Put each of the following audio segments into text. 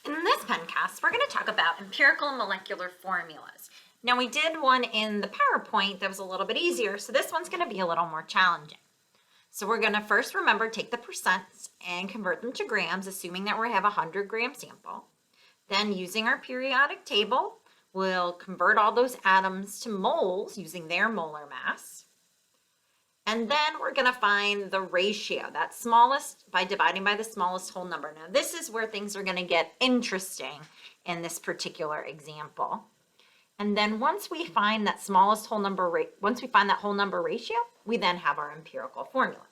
In this pencast, we're going to talk about empirical and molecular formulas. Now, we did one in the PowerPoint that was a little bit easier, so this one's going to be a little more challenging. So we're going to first remember take the percents and convert them to grams, assuming that we have a 100-gram sample. Then, using our periodic table, we'll convert all those atoms to moles using their molar mass. And then we're going to find the ratio, that smallest, by dividing by the smallest whole number. Now, this is where things are going to get interesting in this particular example. And then once we find that smallest whole number once we find that whole number ratio, we then have our empirical formula.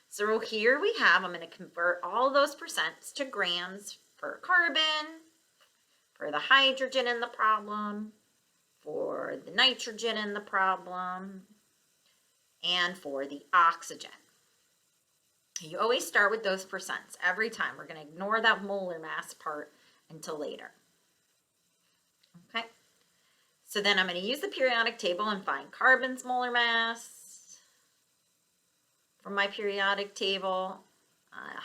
So here we have, I'm going to convert all those percents to grams for carbon, for the hydrogen in the problem, for the nitrogen in the problem, and for the oxygen. You always start with those percents every time. We're going to ignore that molar mass part until later. Okay, so then I'm going to use the periodic table and find carbon's molar mass from my periodic table,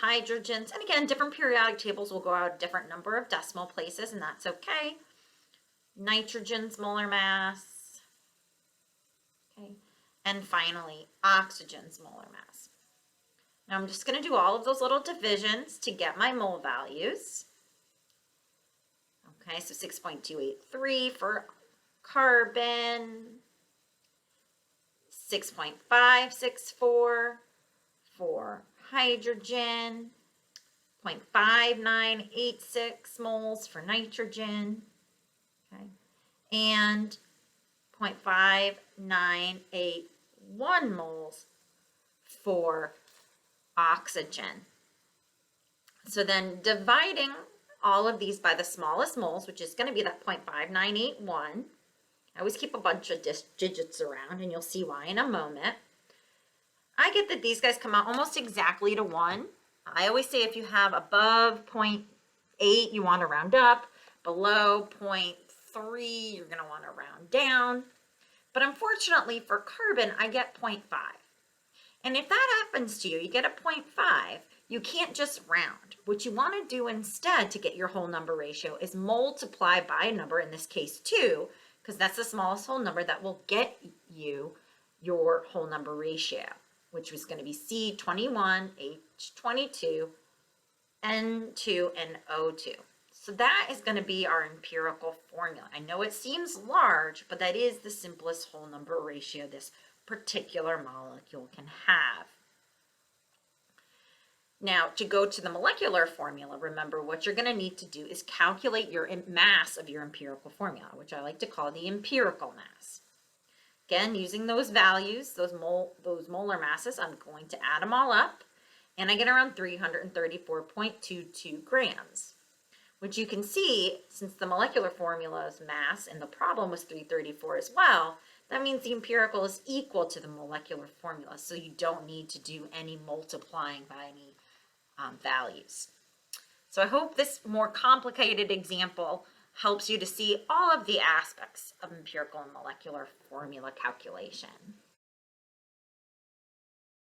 hydrogens, and again, different periodic tables will go out a different number of decimal places, and that's okay. Nitrogen's molar mass, okay. And finally, oxygen's molar mass. Now I'm just going to do all of those little divisions to get my mole values. Okay, so 6.283 for carbon, 6.564 for hydrogen, 0.5986 moles for nitrogen, okay, and 0.5981 moles for oxygen. So then dividing all of these by the smallest moles, which is going to be that 0.5981, I always keep a bunch of digits around, and you'll see why in a moment. I get that these guys come out almost exactly to 1. I always say if you have above 0.8, you want to round up. Below 0.3, you're going to want to round down. But unfortunately for carbon, I get 0.5. And if that happens to you, you get a 0.5, you can't just round. What you want to do instead to get your whole number ratio is multiply by a number, in this case 2, because that's the smallest whole number that will get you your whole number ratio, which was going to be C21, H22, N2, and O2. So that is going to be our empirical formula. I know it seems large, but that is the simplest whole number ratio this particular molecule can have. Now, to go to the molecular formula, remember what you're going to need to do is calculate your mass of your empirical formula, which I like to call the empirical mass. Again, using those values, those molar masses, I'm going to add them all up, and I get around 334.22 grams. Which you can see, since the molecular formula's mass and the problem was 334 as well, that means the empirical is equal to the molecular formula, so you don't need to do any multiplying by any values. So I hope this more complicated example helps you to see all of the aspects of empirical and molecular formula calculation.